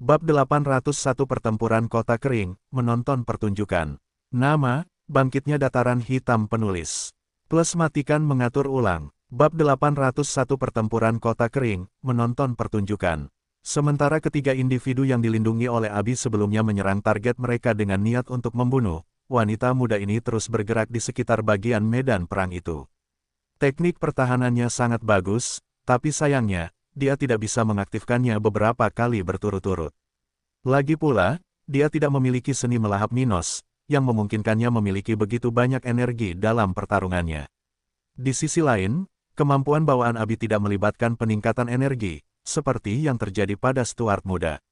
Bab 801 Pertempuran Kota Kering, menonton pertunjukan. Nama, Bangkitnya Dataran Hitam Penulis. Plus matikan mengatur ulang. Bab 801 Pertempuran Kota Kering, menonton pertunjukan. Sementara ketiga individu yang dilindungi oleh Abi sebelumnya menyerang target mereka dengan niat untuk membunuh, wanita muda ini terus bergerak di sekitar bagian medan perang itu. Teknik pertahanannya sangat bagus, tapi sayangnya, dia tidak bisa mengaktifkannya beberapa kali berturut-turut. Lagi pula, dia tidak memiliki seni melahap Minos, yang memungkinkannya memiliki begitu banyak energi dalam pertarungannya. Di sisi lain, kemampuan bawaan Abi tidak melibatkan peningkatan energi, seperti yang terjadi pada Stuart muda.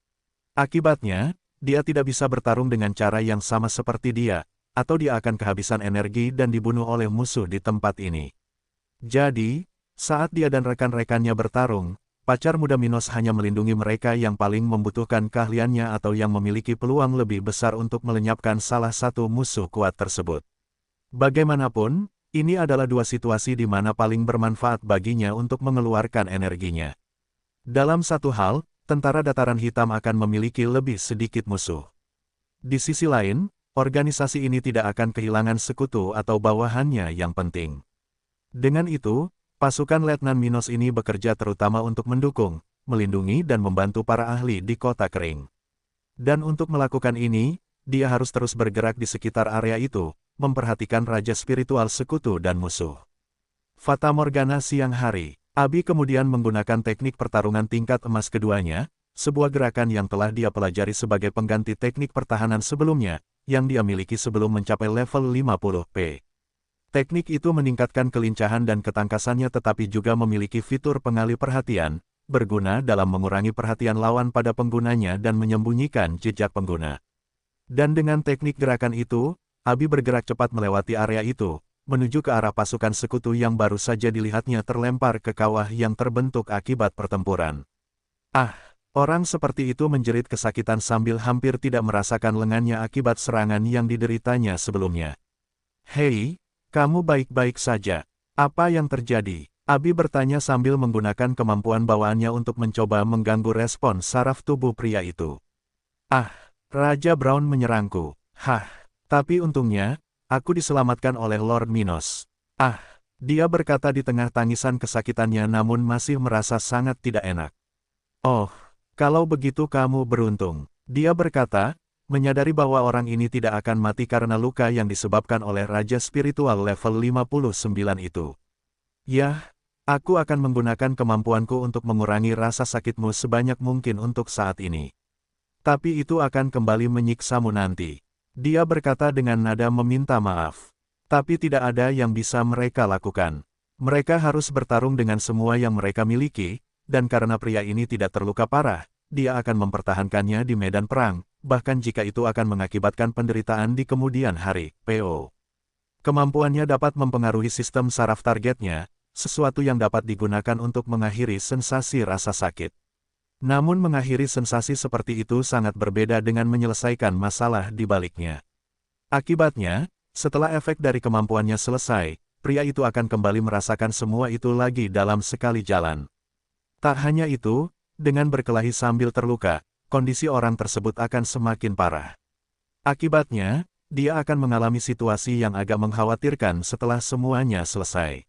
Akibatnya, dia tidak bisa bertarung dengan cara yang sama seperti dia, atau dia akan kehabisan energi dan dibunuh oleh musuh di tempat ini. Jadi, saat dia dan rekan-rekannya bertarung, pacar muda Minos hanya melindungi mereka yang paling membutuhkan keahliannya atau yang memiliki peluang lebih besar untuk melenyapkan salah satu musuh kuat tersebut. Bagaimanapun, ini adalah dua situasi di mana paling bermanfaat baginya untuk mengeluarkan energinya. Dalam satu hal, tentara dataran hitam akan memiliki lebih sedikit musuh. Di sisi lain, organisasi ini tidak akan kehilangan sekutu atau bawahannya yang penting. Dengan itu, pasukan Letnan Minos ini bekerja terutama untuk mendukung, melindungi dan membantu para ahli di Kota Kering. Dan untuk melakukan ini, dia harus terus bergerak di sekitar area itu, memperhatikan raja spiritual sekutu dan musuh. Fata Morgana siang hari, Abi kemudian menggunakan teknik pertarungan tingkat emas keduanya, sebuah gerakan yang telah dia pelajari sebagai pengganti teknik pertahanan sebelumnya, yang dia miliki sebelum mencapai level 50p. Teknik itu meningkatkan kelincahan dan ketangkasannya tetapi juga memiliki fitur pengalih perhatian, berguna dalam mengurangi perhatian lawan pada penggunanya dan menyembunyikan jejak pengguna. Dan dengan teknik gerakan itu, Abi bergerak cepat melewati area itu, menuju ke arah pasukan sekutu yang baru saja dilihatnya terlempar ke kawah yang terbentuk akibat pertempuran. Ah, orang seperti itu menjerit kesakitan sambil hampir tidak merasakan lengannya akibat serangan yang dideritanya sebelumnya. Hei, kamu baik-baik saja. Apa yang terjadi? Abi bertanya sambil menggunakan kemampuan bawaannya untuk mencoba mengganggu respon saraf tubuh pria itu. Ah, Raja Brown menyerangku. Hah, tapi untungnya, aku diselamatkan oleh Lord Minos. Ah, dia berkata di tengah tangisan kesakitannya namun masih merasa sangat tidak enak. Oh, kalau begitu kamu beruntung. Dia berkata, menyadari bahwa orang ini tidak akan mati karena luka yang disebabkan oleh Raja Spiritual level 59 itu. Yah, aku akan menggunakan kemampuanku untuk mengurangi rasa sakitmu sebanyak mungkin untuk saat ini. Tapi itu akan kembali menyiksamu nanti. Dia berkata dengan nada meminta maaf. Tapi tidak ada yang bisa mereka lakukan. Mereka harus bertarung dengan semua yang mereka miliki, dan karena pria ini tidak terluka parah, dia akan mempertahankannya di medan perang, bahkan jika itu akan mengakibatkan penderitaan di kemudian hari. PO. Kemampuannya dapat mempengaruhi sistem saraf targetnya, sesuatu yang dapat digunakan untuk mengakhiri sensasi rasa sakit. Namun mengakhiri sensasi seperti itu sangat berbeda dengan menyelesaikan masalah di baliknya. Akibatnya, setelah efek dari kemampuannya selesai, pria itu akan kembali merasakan semua itu lagi dalam sekali jalan. Tak hanya itu, dengan berkelahi sambil terluka, kondisi orang tersebut akan semakin parah. Akibatnya, dia akan mengalami situasi yang agak mengkhawatirkan setelah semuanya selesai.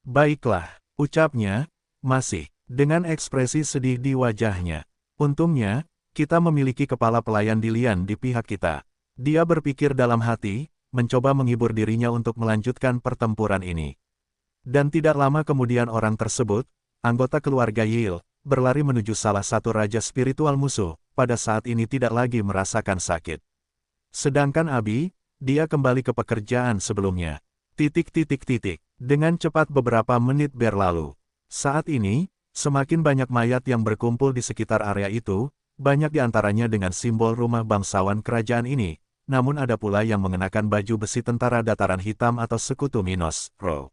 Baiklah, ucapnya, masih dengan ekspresi sedih di wajahnya. Untungnya, kita memiliki kepala pelayan Dilian di pihak kita. Dia berpikir dalam hati, mencoba menghibur dirinya untuk melanjutkan pertempuran ini. Dan tidak lama kemudian orang tersebut, anggota keluarga Yale, berlari menuju salah satu raja spiritual musuh, pada saat ini tidak lagi merasakan sakit. Sedangkan Abi, dia kembali ke pekerjaan sebelumnya. Dengan cepat beberapa menit berlalu. Saat ini, semakin banyak mayat yang berkumpul di sekitar area itu, banyak di antaranya dengan simbol rumah bangsawan kerajaan ini, namun ada pula yang mengenakan baju besi tentara dataran hitam atau sekutu Minos, Roh.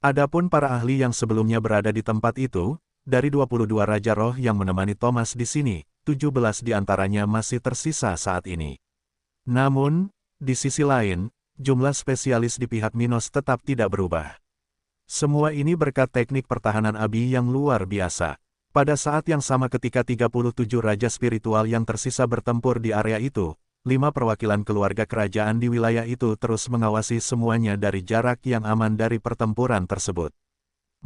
Adapun para ahli yang sebelumnya berada di tempat itu, dari 22 Raja Roh yang menemani Thomas di sini, 17 di antaranya masih tersisa saat ini. Namun, di sisi lain, jumlah spesialis di pihak Minos tetap tidak berubah. Semua ini berkat teknik pertahanan Abi yang luar biasa. Pada saat yang sama ketika 37 raja spiritual yang tersisa bertempur di area itu, 5 perwakilan keluarga kerajaan di wilayah itu terus mengawasi semuanya dari jarak yang aman dari pertempuran tersebut.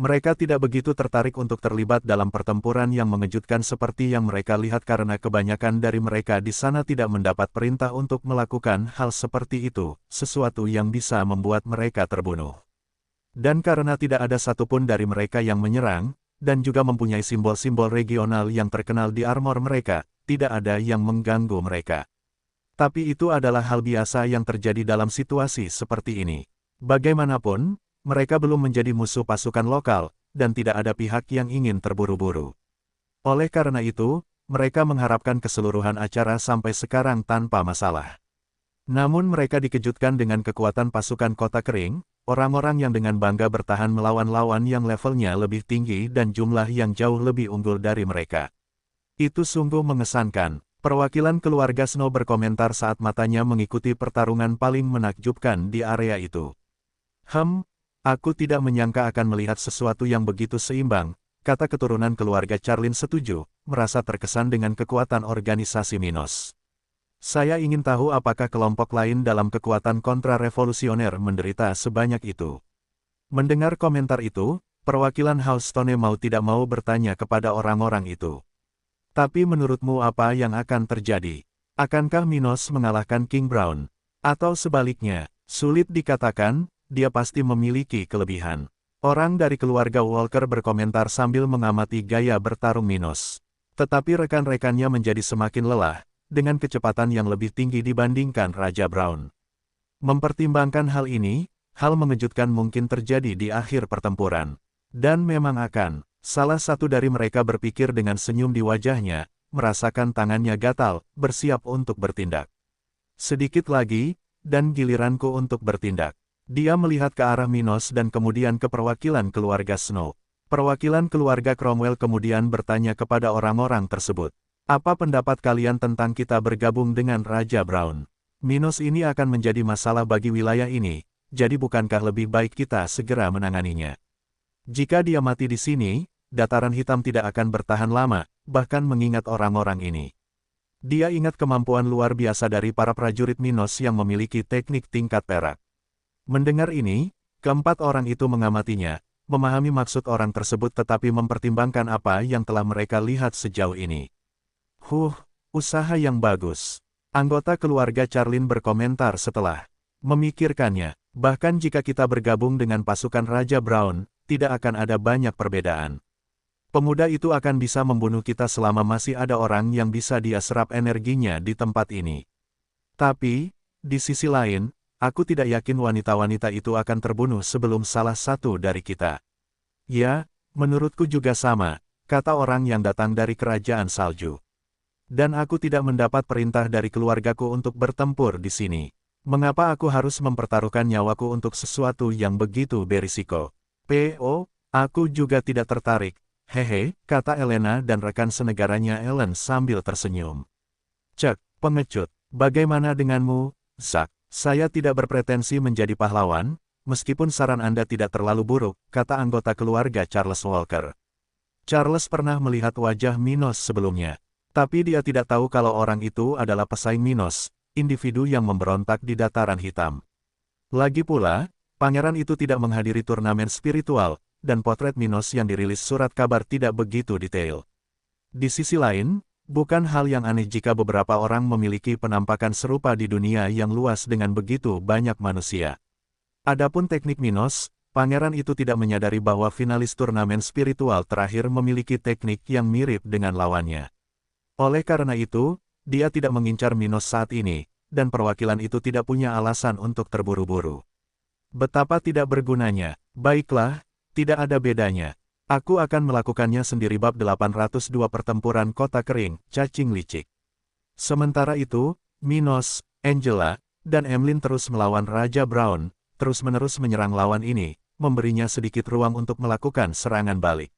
Mereka tidak begitu tertarik untuk terlibat dalam pertempuran yang mengejutkan seperti yang mereka lihat karena kebanyakan dari mereka di sana tidak mendapat perintah untuk melakukan hal seperti itu, sesuatu yang bisa membuat mereka terbunuh. Dan karena tidak ada satupun dari mereka yang menyerang, dan juga mempunyai simbol-simbol regional yang terkenal di armor mereka, tidak ada yang mengganggu mereka. Tapi itu adalah hal biasa yang terjadi dalam situasi seperti ini. Bagaimanapun, mereka belum menjadi musuh pasukan lokal, dan tidak ada pihak yang ingin terburu-buru. Oleh karena itu, mereka mengharapkan keseluruhan acara sampai sekarang tanpa masalah. Namun mereka dikejutkan dengan kekuatan pasukan Kota Kering, orang-orang yang dengan bangga bertahan melawan lawan yang levelnya lebih tinggi dan jumlah yang jauh lebih unggul dari mereka. Itu sungguh mengesankan, perwakilan keluarga Snow berkomentar saat matanya mengikuti pertarungan paling menakjubkan di area itu. Aku tidak menyangka akan melihat sesuatu yang begitu seimbang, kata keturunan keluarga Charlin setuju, merasa terkesan dengan kekuatan organisasi Minos. Saya ingin tahu apakah kelompok lain dalam kekuatan kontra-revolusioner menderita sebanyak itu. Mendengar komentar itu, perwakilan House Stone mau tidak mau bertanya kepada orang-orang itu. Tapi menurutmu apa yang akan terjadi? Akankah Minos mengalahkan King Brown? Atau sebaliknya, sulit dikatakan, dia pasti memiliki kelebihan. Orang dari keluarga Walker berkomentar sambil mengamati gaya bertarung Minos. Tetapi rekan-rekannya menjadi semakin lelah, dengan kecepatan yang lebih tinggi dibandingkan Raja Brown. Mempertimbangkan hal ini, hal mengejutkan mungkin terjadi di akhir pertempuran. Dan memang akan, salah satu dari mereka berpikir dengan senyum di wajahnya, merasakan tangannya gatal, bersiap untuk bertindak. Sedikit lagi, dan giliranku untuk bertindak. Dia melihat ke arah Minos dan kemudian ke perwakilan keluarga Snow. Perwakilan keluarga Cromwell kemudian bertanya kepada orang-orang tersebut. Apa pendapat kalian tentang kita bergabung dengan Raja Brown? Minos ini akan menjadi masalah bagi wilayah ini, jadi bukankah lebih baik kita segera menanganinya? Jika dia mati di sini, dataran hitam tidak akan bertahan lama, bahkan mengingat orang-orang ini. Dia ingat kemampuan luar biasa dari para prajurit Minos yang memiliki teknik tingkat perak. Mendengar ini, keempat orang itu mengamatinya, memahami maksud orang tersebut tetapi mempertimbangkan apa yang telah mereka lihat sejauh ini. Usaha yang bagus. Anggota keluarga Charlin berkomentar setelah memikirkannya. Bahkan jika kita bergabung dengan pasukan Raja Brown, tidak akan ada banyak perbedaan. Pemuda itu akan bisa membunuh kita selama masih ada orang yang bisa dia serap energinya di tempat ini. Tapi, di sisi lain, aku tidak yakin wanita-wanita itu akan terbunuh sebelum salah satu dari kita. Ya, menurutku juga sama, kata orang yang datang dari kerajaan salju. Dan aku tidak mendapat perintah dari keluargaku untuk bertempur di sini. Mengapa aku harus mempertaruhkan nyawaku untuk sesuatu yang begitu berisiko? Aku juga tidak tertarik. Hehe, kata Elena dan rekan senegaranya Ellen sambil tersenyum. Cek, pengecut. Bagaimana denganmu, Zack? Saya tidak berpretensi menjadi pahlawan, meskipun saran Anda tidak terlalu buruk, kata anggota keluarga Charles Walker. Charles pernah melihat wajah Minos sebelumnya. Tapi dia tidak tahu kalau orang itu adalah pesaing Minos, individu yang memberontak di dataran hitam. Lagi pula, pangeran itu tidak menghadiri turnamen spiritual, dan potret Minos yang dirilis surat kabar tidak begitu detail. Di sisi lain, bukan hal yang aneh jika beberapa orang memiliki penampakan serupa di dunia yang luas dengan begitu banyak manusia. Adapun teknik Minos, pangeran itu tidak menyadari bahwa finalis turnamen spiritual terakhir memiliki teknik yang mirip dengan lawannya. Oleh karena itu, dia tidak mengincar Minos saat ini, dan perwakilan itu tidak punya alasan untuk terburu-buru. Betapa tidak bergunanya. Baiklah, tidak ada bedanya. Aku akan melakukannya sendiri. Bab 802 Pertempuran Kota Kering, Cacing Licik. Sementara itu, Minos, Angela, dan Emlyn terus melawan Raja Brown, terus-menerus menyerang lawan ini, memberinya sedikit ruang untuk melakukan serangan balik.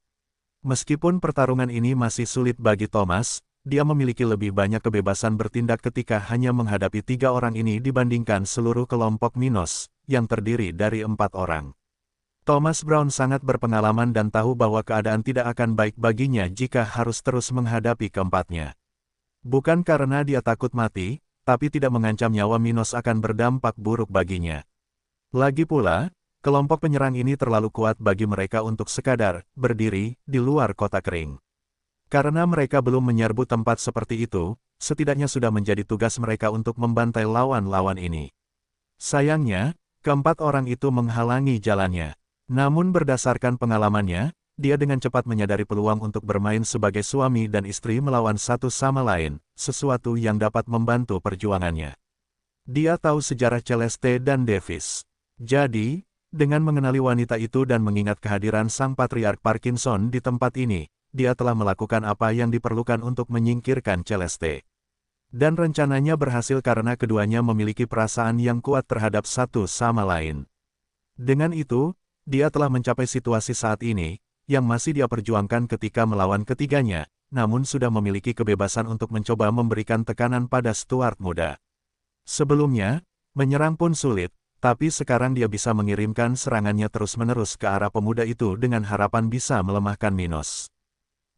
Meskipun pertarungan ini masih sulit bagi Thomas, dia memiliki lebih banyak kebebasan bertindak ketika hanya menghadapi 3 orang ini dibandingkan seluruh kelompok Minos, yang terdiri dari 4 orang. Thomas Brown sangat berpengalaman dan tahu bahwa keadaan tidak akan baik baginya jika harus terus menghadapi keempatnya. Bukan karena dia takut mati, tapi tidak mengancam nyawa Minos akan berdampak buruk baginya. Lagi pula, kelompok penyerang ini terlalu kuat bagi mereka untuk sekadar berdiri di luar kota kering. Karena mereka belum menyerbu tempat seperti itu, setidaknya sudah menjadi tugas mereka untuk membantai lawan-lawan ini. Sayangnya, keempat orang itu menghalangi jalannya. Namun berdasarkan pengalamannya, dia dengan cepat menyadari peluang untuk bermain sebagai suami dan istri melawan satu sama lain, sesuatu yang dapat membantu perjuangannya. Dia tahu sejarah Celeste dan Davis. Jadi, dengan mengenali wanita itu dan mengingat kehadiran sang patriark Parkinson di tempat ini, dia telah melakukan apa yang diperlukan untuk menyingkirkan Celeste. Dan rencananya berhasil karena keduanya memiliki perasaan yang kuat terhadap satu sama lain. Dengan itu, dia telah mencapai situasi saat ini, yang masih dia perjuangkan ketika melawan ketiganya, namun sudah memiliki kebebasan untuk mencoba memberikan tekanan pada Stuart muda. Sebelumnya, menyerang pun sulit, tapi sekarang dia bisa mengirimkan serangannya terus-menerus ke arah pemuda itu dengan harapan bisa melemahkan Minos.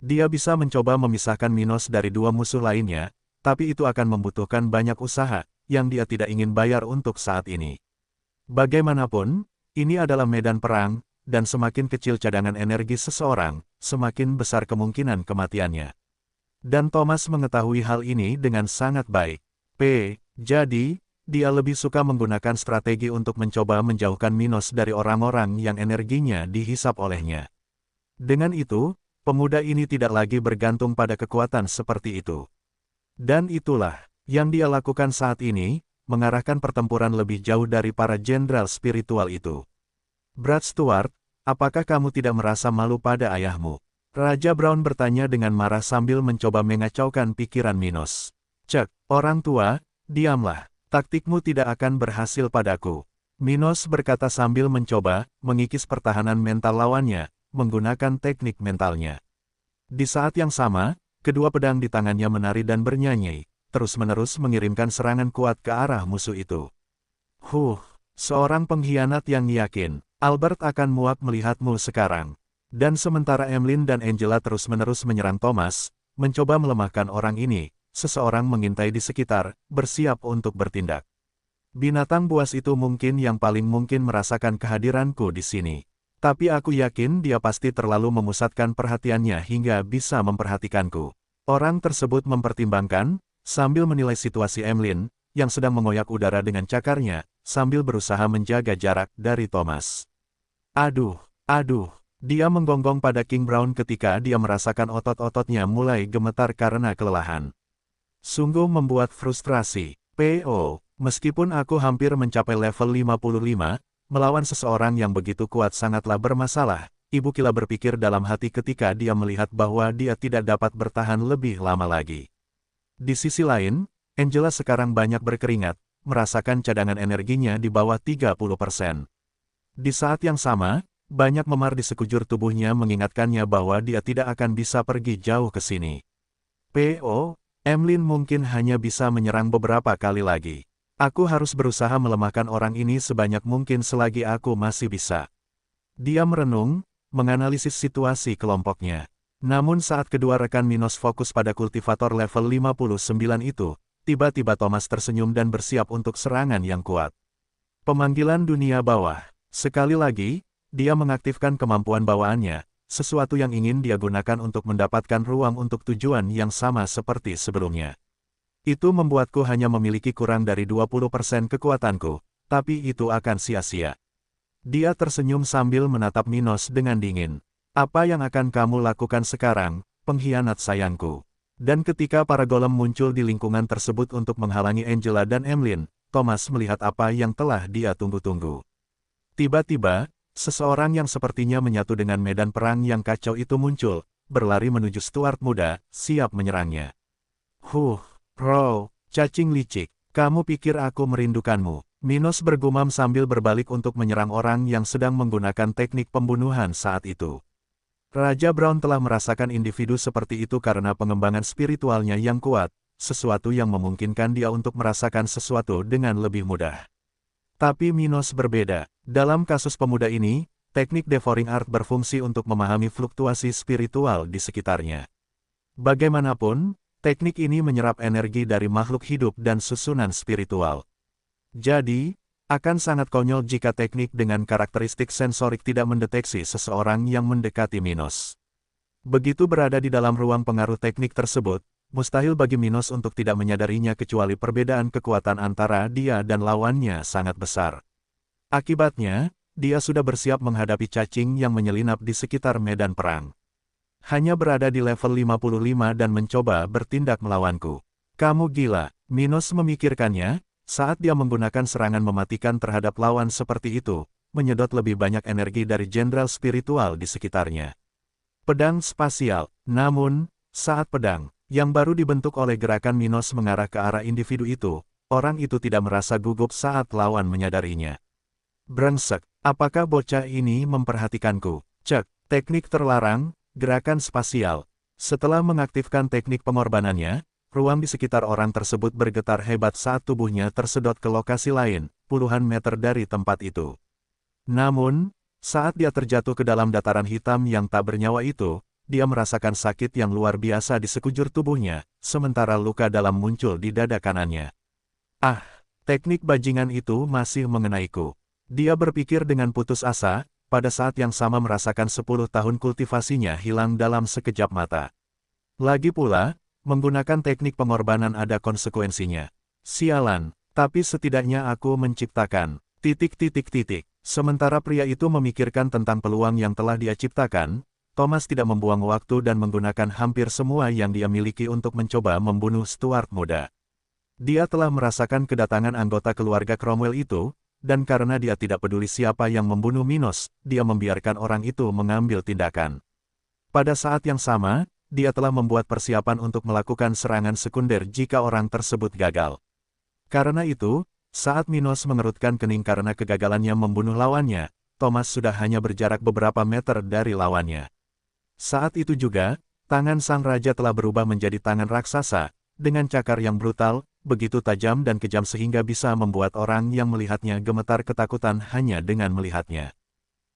Dia bisa mencoba memisahkan Minos dari dua musuh lainnya, tapi itu akan membutuhkan banyak usaha, yang dia tidak ingin bayar untuk saat ini. Bagaimanapun, ini adalah medan perang, dan semakin kecil cadangan energi seseorang, semakin besar kemungkinan kematiannya. Dan Thomas mengetahui hal ini dengan sangat baik. Jadi, dia lebih suka menggunakan strategi untuk mencoba menjauhkan Minos dari orang-orang yang energinya dihisap olehnya. Dengan itu, pemuda ini tidak lagi bergantung pada kekuatan seperti itu. Dan itulah yang dia lakukan saat ini, mengarahkan pertempuran lebih jauh dari para jenderal spiritual itu. Brad Stuart, apakah kamu tidak merasa malu pada ayahmu? Raja Brown bertanya dengan marah sambil mencoba mengacaukan pikiran Minos. Cek, orang tua, diamlah. Taktikmu tidak akan berhasil padaku. Minos berkata sambil mencoba mengikis pertahanan mental lawannya, menggunakan teknik mentalnya. Di saat yang sama, kedua pedang di tangannya menari dan bernyanyi, terus-menerus mengirimkan serangan kuat ke arah musuh itu. Seorang pengkhianat yang yakin. Albert akan muak melihatmu sekarang. Dan sementara Emlyn dan Angela terus-menerus menyerang Thomas, mencoba melemahkan orang ini, seseorang mengintai di sekitar, bersiap untuk bertindak. Binatang buas itu mungkin yang paling mungkin merasakan kehadiranku di sini. Tapi aku yakin dia pasti terlalu memusatkan perhatiannya hingga bisa memperhatikanku. Orang tersebut mempertimbangkan, sambil menilai situasi Emlyn, yang sedang mengoyak udara dengan cakarnya, sambil berusaha menjaga jarak dari Thomas. Aduh, dia menggonggong pada King Brown ketika dia merasakan otot-ototnya mulai gemetar karena kelelahan. Sungguh membuat frustrasi. Meskipun aku hampir mencapai level 55, melawan seseorang yang begitu kuat sangatlah bermasalah, Ibu Kila berpikir dalam hati ketika dia melihat bahwa dia tidak dapat bertahan lebih lama lagi. Di sisi lain, Angela sekarang banyak berkeringat, merasakan cadangan energinya di bawah 30%. Di saat yang sama, banyak memar di sekujur tubuhnya mengingatkannya bahwa dia tidak akan bisa pergi jauh ke sini. Emlyn mungkin hanya bisa menyerang beberapa kali lagi. Aku harus berusaha melemahkan orang ini sebanyak mungkin selagi aku masih bisa. Dia merenung, menganalisis situasi kelompoknya. Namun saat kedua rekan Minos fokus pada kultivator level 59 itu, tiba-tiba Thomas tersenyum dan bersiap untuk serangan yang kuat. Pemanggilan dunia bawah. Sekali lagi, dia mengaktifkan kemampuan bawaannya, sesuatu yang ingin dia gunakan untuk mendapatkan ruang untuk tujuan yang sama seperti sebelumnya. Itu membuatku hanya memiliki kurang dari 20% kekuatanku, tapi itu akan sia-sia. Dia tersenyum sambil menatap Minos dengan dingin. Apa yang akan kamu lakukan sekarang, pengkhianat sayangku? Dan ketika para golem muncul di lingkungan tersebut untuk menghalangi Angela dan Emlyn, Thomas melihat apa yang telah dia tunggu-tunggu. Tiba-tiba, seseorang yang sepertinya menyatu dengan medan perang yang kacau itu muncul, berlari menuju Stuart muda, siap menyerangnya. Cacing licik, kamu pikir aku merindukanmu? Minos bergumam sambil berbalik untuk menyerang orang yang sedang menggunakan teknik pembunuhan saat itu. Raja Brown telah merasakan individu seperti itu karena pengembangan spiritualnya yang kuat, sesuatu yang memungkinkan dia untuk merasakan sesuatu dengan lebih mudah. Tapi Minos berbeda. Dalam kasus pemuda ini, teknik Devouring Art berfungsi untuk memahami fluktuasi spiritual di sekitarnya. Bagaimanapun, teknik ini menyerap energi dari makhluk hidup dan susunan spiritual. Jadi, akan sangat konyol jika teknik dengan karakteristik sensorik tidak mendeteksi seseorang yang mendekati Minos. Begitu berada di dalam ruang pengaruh teknik tersebut, mustahil bagi Minos untuk tidak menyadarinya kecuali perbedaan kekuatan antara dia dan lawannya sangat besar. Akibatnya, dia sudah bersiap menghadapi cacing yang menyelinap di sekitar medan perang. Hanya berada di level 55 dan mencoba bertindak melawanku. Kamu gila, Minos memikirkannya. Saat dia menggunakan serangan mematikan terhadap lawan seperti itu, menyedot lebih banyak energi dari jenderal spiritual di sekitarnya. Pedang spasial. Namun, saat pedang, yang baru dibentuk oleh gerakan Minos mengarah ke arah individu itu, orang itu tidak merasa gugup saat lawan menyadarinya. Brengsek, apakah bocah ini memperhatikanku? Cek, teknik terlarang, gerakan spasial. Setelah mengaktifkan teknik pengorbanannya, ruang di sekitar orang tersebut bergetar hebat saat tubuhnya tersedot ke lokasi lain, puluhan meter dari tempat itu. Namun, saat dia terjatuh ke dalam dataran hitam yang tak bernyawa itu, dia merasakan sakit yang luar biasa di sekujur tubuhnya, sementara luka dalam muncul di dada kanannya. Ah, teknik bajingan itu masih mengenaiku. Dia berpikir dengan putus asa, pada saat yang sama merasakan 10 tahun kultivasinya hilang dalam sekejap mata. Lagi pula, menggunakan teknik pengorbanan ada konsekuensinya. Sialan, tapi setidaknya aku menciptakan. Sementara pria itu memikirkan tentang peluang yang telah dia ciptakan, Thomas tidak membuang waktu dan menggunakan hampir semua yang dia miliki untuk mencoba membunuh Stuart muda. Dia telah merasakan kedatangan anggota keluarga Cromwell itu, dan karena dia tidak peduli siapa yang membunuh Minos, dia membiarkan orang itu mengambil tindakan. Pada saat yang sama, dia telah membuat persiapan untuk melakukan serangan sekunder jika orang tersebut gagal. Karena itu, saat Minos mengerutkan kening karena kegagalannya membunuh lawannya, Thomas sudah hanya berjarak beberapa meter dari lawannya. Saat itu juga, tangan sang raja telah berubah menjadi tangan raksasa, dengan cakar yang brutal, begitu tajam dan kejam sehingga bisa membuat orang yang melihatnya gemetar ketakutan hanya dengan melihatnya.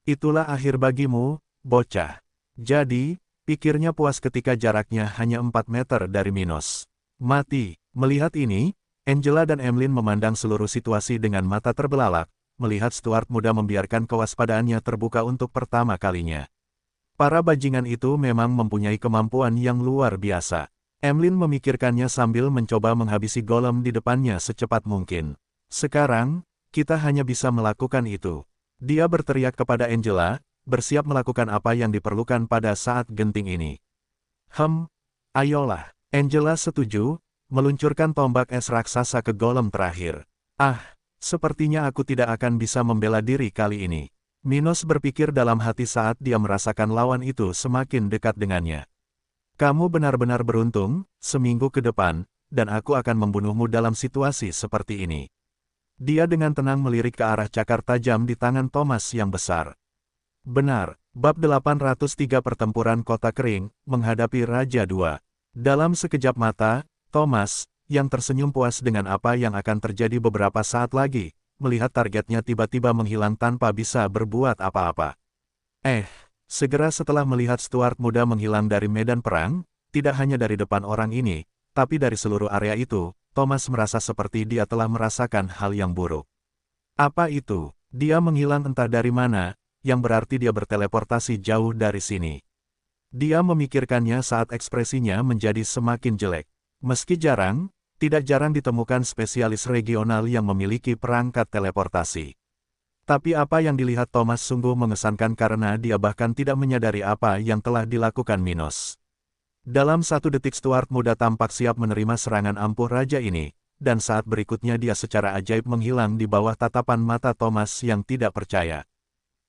Itulah akhir bagimu, bocah. Jadi, pikirnya puas ketika jaraknya hanya 4 meter dari Minos. Mati. Melihat ini, Angela dan Emlyn memandang seluruh situasi dengan mata terbelalak, melihat Stuart muda membiarkan kewaspadaannya terbuka untuk pertama kalinya. Para bajingan itu memang mempunyai kemampuan yang luar biasa. Emlyn memikirkannya sambil mencoba menghabisi golem di depannya secepat mungkin. Sekarang, kita hanya bisa melakukan itu. Dia berteriak kepada Angela, bersiap melakukan apa yang diperlukan pada saat genting ini. Ayolah. Angela setuju, meluncurkan tombak es raksasa ke golem terakhir. Ah, sepertinya aku tidak akan bisa membela diri kali ini. Minos berpikir dalam hati saat dia merasakan lawan itu semakin dekat dengannya. Kamu benar-benar beruntung, seminggu ke depan, dan aku akan membunuhmu dalam situasi seperti ini. Dia dengan tenang melirik ke arah cakar tajam di tangan Thomas yang besar. Benar, bab 803 pertempuran kota kering, menghadapi Raja 2. Dalam sekejap mata, Thomas, yang tersenyum puas dengan apa yang akan terjadi beberapa saat lagi, melihat targetnya tiba-tiba menghilang tanpa bisa berbuat apa-apa. Segera setelah melihat Stuart muda menghilang dari medan perang, tidak hanya dari depan orang ini, tapi dari seluruh area itu, Thomas merasa seperti dia telah merasakan hal yang buruk. Apa itu? Dia menghilang entah dari mana, yang berarti dia berteleportasi jauh dari sini. Dia memikirkannya saat ekspresinya menjadi semakin jelek. Meski jarang, tidak jarang ditemukan spesialis regional yang memiliki perangkat teleportasi. Tapi apa yang dilihat Thomas sungguh mengesankan karena dia bahkan tidak menyadari apa yang telah dilakukan Minos. Dalam 1 detik Stuart muda tampak siap menerima serangan ampuh raja ini, dan saat berikutnya dia secara ajaib menghilang di bawah tatapan mata Thomas yang tidak percaya.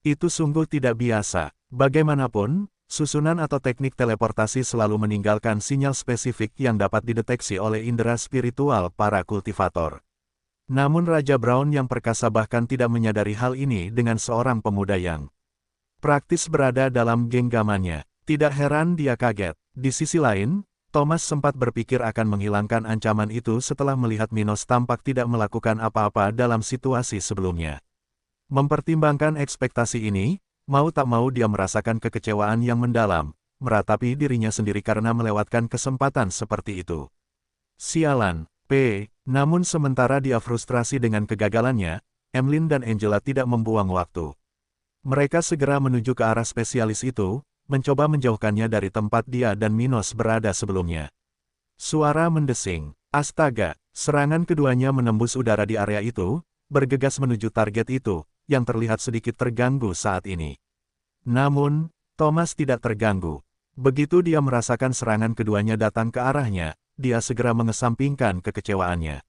Itu sungguh tidak biasa. Bagaimanapun, susunan atau teknik teleportasi selalu meninggalkan sinyal spesifik yang dapat dideteksi oleh indera spiritual para kultivator. Namun Raja Brown yang perkasa bahkan tidak menyadari hal ini dengan seorang pemuda yang praktis berada dalam genggamannya. Tidak heran dia kaget. Di sisi lain, Thomas sempat berpikir akan menghilangkan ancaman itu setelah melihat Minos tampak tidak melakukan apa-apa dalam situasi sebelumnya. Mempertimbangkan ekspektasi ini, Mau tak mau dia merasakan kekecewaan yang mendalam, meratapi dirinya sendiri karena melewatkan kesempatan seperti itu. Sialan, namun sementara dia frustrasi dengan kegagalannya, Emlyn dan Angela tidak membuang waktu. Mereka segera menuju ke arah spesialis itu, mencoba menjauhkannya dari tempat dia dan Minos berada sebelumnya. Suara mendesing. Astaga, serangan keduanya menembus udara di area itu, bergegas menuju target itu, yang terlihat sedikit terganggu saat ini. Namun, Thomas tidak terganggu. Begitu dia merasakan serangan keduanya datang ke arahnya, dia segera mengesampingkan kekecewaannya.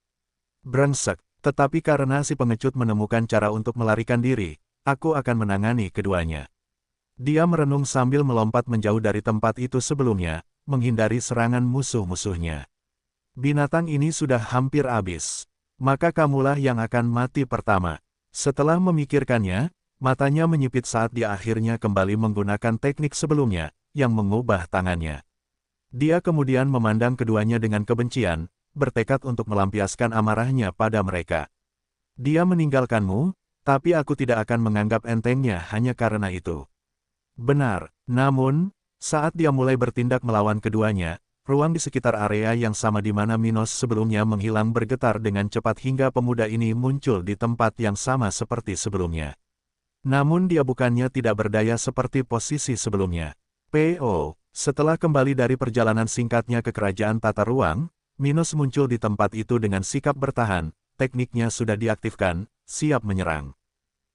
Brengsek, tetapi karena si pengecut menemukan cara untuk melarikan diri, aku akan menangani keduanya. Dia merenung sambil melompat menjauh dari tempat itu sebelumnya, menghindari serangan musuh-musuhnya. Binatang ini sudah hampir habis. Maka kamulah yang akan mati pertama. Setelah memikirkannya, matanya menyipit saat dia akhirnya kembali menggunakan teknik sebelumnya, yang mengubah tangannya. Dia kemudian memandang keduanya dengan kebencian, bertekad untuk melampiaskan amarahnya pada mereka. Dia meninggalkanmu, tapi aku tidak akan menganggap entengnya hanya karena itu. Benar, namun, saat dia mulai bertindak melawan keduanya, ruang di sekitar area yang sama di mana Minos sebelumnya menghilang bergetar dengan cepat hingga pemuda ini muncul di tempat yang sama seperti sebelumnya. Namun dia bukannya tidak berdaya seperti posisi sebelumnya. Setelah kembali dari perjalanan singkatnya ke kerajaan tata ruang, Minos muncul di tempat itu dengan sikap bertahan, tekniknya sudah diaktifkan, siap menyerang.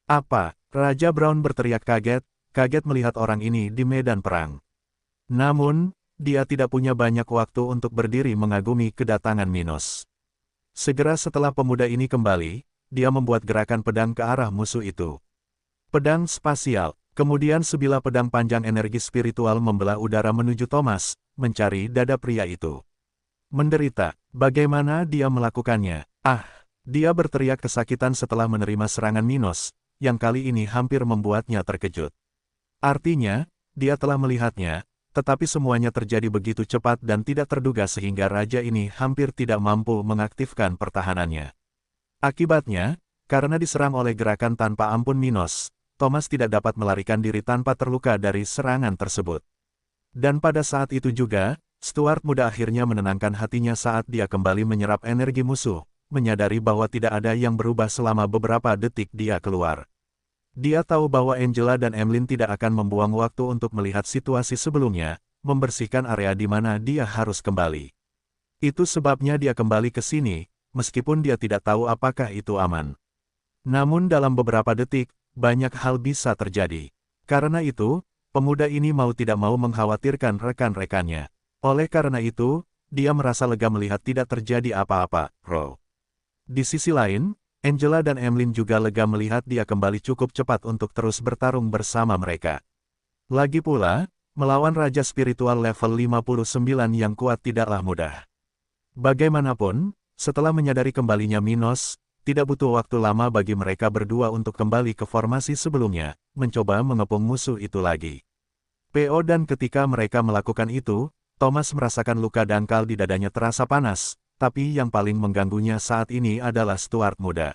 Apa? Raja Brown berteriak kaget melihat orang ini di medan perang. Namun, dia tidak punya banyak waktu untuk berdiri mengagumi kedatangan Minos. Segera setelah pemuda ini kembali, dia membuat gerakan pedang ke arah musuh itu. Pedang spasial, kemudian sebilah pedang panjang energi spiritual membelah udara menuju Thomas, mencari dada pria itu. Menderita, bagaimana dia melakukannya? Dia berteriak kesakitan setelah menerima serangan Minos, yang kali ini hampir membuatnya terkejut. Artinya, dia telah melihatnya, tetapi semuanya terjadi begitu cepat dan tidak terduga sehingga raja ini hampir tidak mampu mengaktifkan pertahanannya. Akibatnya, karena diserang oleh gerakan tanpa ampun Minos, Thomas tidak dapat melarikan diri tanpa terluka dari serangan tersebut. Dan pada saat itu juga, Stuart muda akhirnya menenangkan hatinya saat dia kembali menyerap energi musuh, menyadari bahwa tidak ada yang berubah selama beberapa detik dia keluar. Dia tahu bahwa Angela dan Emlyn tidak akan membuang waktu untuk melihat situasi sebelumnya, membersihkan area di mana dia harus kembali. Itu sebabnya dia kembali ke sini, meskipun dia tidak tahu apakah itu aman. Namun dalam beberapa detik, banyak hal bisa terjadi. Karena itu, pemuda ini mau tidak mau mengkhawatirkan rekan-rekannya. Oleh karena itu, dia merasa lega melihat tidak terjadi apa-apa, Di sisi lain, Angela dan Emlyn juga lega melihat dia kembali cukup cepat untuk terus bertarung bersama mereka. Lagi pula, melawan Raja Spiritual level 59 yang kuat tidaklah mudah. Bagaimanapun, setelah menyadari kembalinya Minos, tidak butuh waktu lama bagi mereka berdua untuk kembali ke formasi sebelumnya, mencoba mengepung musuh itu lagi. Dan ketika mereka melakukan itu, Thomas merasakan luka dangkal di dadanya terasa panas, tapi yang paling mengganggunya saat ini adalah Stuart muda.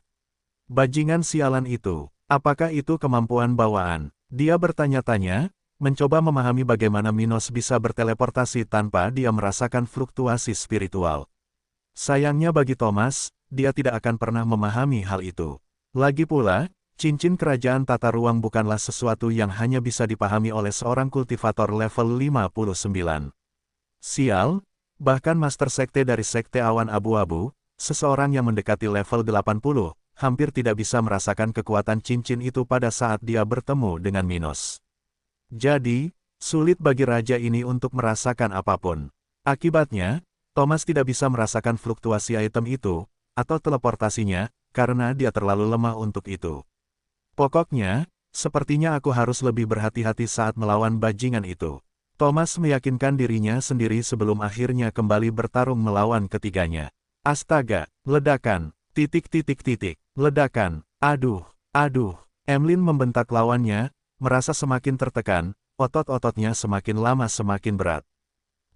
Bajingan sialan itu, apakah itu kemampuan bawaan? Dia bertanya-tanya, mencoba memahami bagaimana Minos bisa berteleportasi tanpa dia merasakan fluktuasi spiritual. Sayangnya bagi Thomas, dia tidak akan pernah memahami hal itu. Lagi pula, cincin kerajaan tata ruang bukanlah sesuatu yang hanya bisa dipahami oleh seorang kultivator level 59. Sial, bahkan Master Sekte dari Sekte Awan Abu-Abu, seseorang yang mendekati level 80, hampir tidak bisa merasakan kekuatan cincin itu pada saat dia bertemu dengan Minos. Jadi, sulit bagi raja ini untuk merasakan apapun. Akibatnya, Thomas tidak bisa merasakan fluktuasi item itu, atau teleportasinya, karena dia terlalu lemah untuk itu. Pokoknya, sepertinya aku harus lebih berhati-hati saat melawan bajingan itu. Thomas meyakinkan dirinya sendiri sebelum akhirnya kembali bertarung melawan ketiganya. Astaga, ledakan, ledakan, aduh. Emlyn membentak lawannya, merasa semakin tertekan, otot-ototnya semakin lama semakin berat.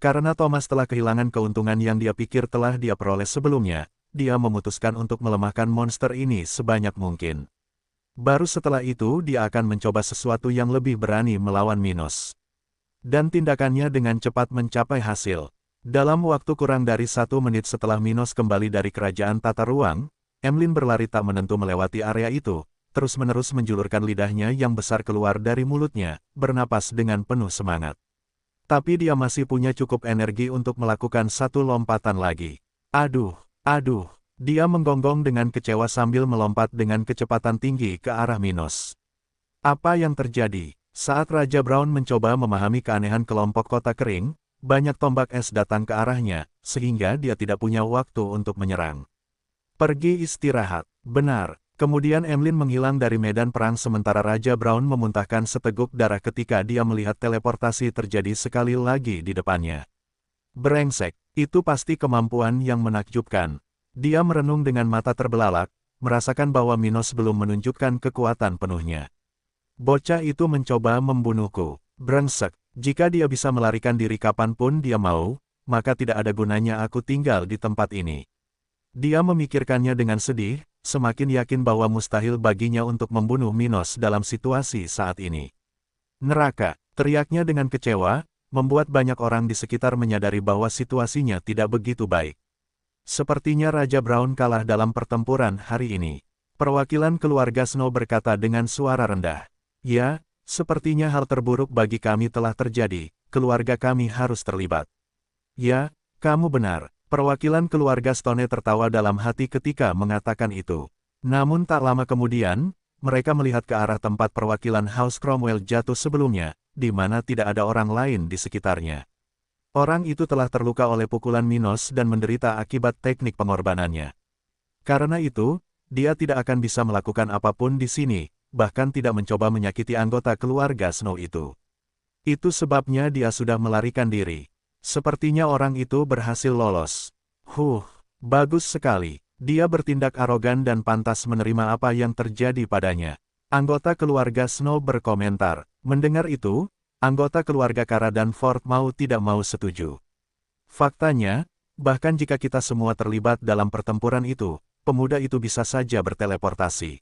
Karena Thomas telah kehilangan keuntungan yang dia pikir telah dia peroleh sebelumnya, dia memutuskan untuk melemahkan monster ini sebanyak mungkin. Baru setelah itu dia akan mencoba sesuatu yang lebih berani melawan Minos. Dan tindakannya dengan cepat mencapai hasil. Dalam waktu kurang dari 1 menit setelah Minos kembali dari kerajaan tata ruang, Emlyn berlari tak menentu melewati area itu, terus-menerus menjulurkan lidahnya yang besar keluar dari mulutnya, bernapas dengan penuh semangat. Tapi dia masih punya cukup energi untuk melakukan satu lompatan lagi. Aduh, aduh, dia menggonggong dengan kecewa sambil melompat dengan kecepatan tinggi ke arah Minos. Apa yang terjadi? Saat Raja Brown mencoba memahami keanehan kelompok kota kering, banyak tombak es datang ke arahnya, sehingga dia tidak punya waktu untuk menyerang. Pergi istirahat. Benar. Kemudian Emlyn menghilang dari medan perang sementara Raja Brown memuntahkan seteguk darah ketika dia melihat teleportasi terjadi sekali lagi di depannya. Brengsek, itu pasti kemampuan yang menakjubkan. Dia merenung dengan mata terbelalak, merasakan bahwa Minos belum menunjukkan kekuatan penuhnya. Bocah itu mencoba membunuhku. Brengsek, jika dia bisa melarikan diri kapanpun dia mau, maka tidak ada gunanya aku tinggal di tempat ini. Dia memikirkannya dengan sedih, semakin yakin bahwa mustahil baginya untuk membunuh Minos dalam situasi saat ini. Neraka, teriaknya dengan kecewa, membuat banyak orang di sekitar menyadari bahwa situasinya tidak begitu baik. Sepertinya Raja Brown kalah dalam pertempuran hari ini. Perwakilan keluarga Snow berkata dengan suara rendah. Ya, sepertinya hal terburuk bagi kami telah terjadi, keluarga kami harus terlibat. Ya, kamu benar. Perwakilan keluarga Stone tertawa dalam hati ketika mengatakan itu. Namun tak lama kemudian, mereka melihat ke arah tempat perwakilan House Cromwell jatuh sebelumnya, di mana tidak ada orang lain di sekitarnya. Orang itu telah terluka oleh pukulan Minos dan menderita akibat teknik pengorbanannya. Karena itu, dia tidak akan bisa melakukan apapun di sini, bahkan tidak mencoba menyakiti anggota keluarga Snow itu. Itu sebabnya dia sudah melarikan diri. Sepertinya orang itu berhasil lolos. Bagus sekali. Dia bertindak arogan dan pantas menerima apa yang terjadi padanya. Anggota keluarga Snow berkomentar. Mendengar itu, anggota keluarga Kara dan Ford mau tidak mau setuju. Faktanya, bahkan jika kita semua terlibat dalam pertempuran itu, pemuda itu bisa saja berteleportasi.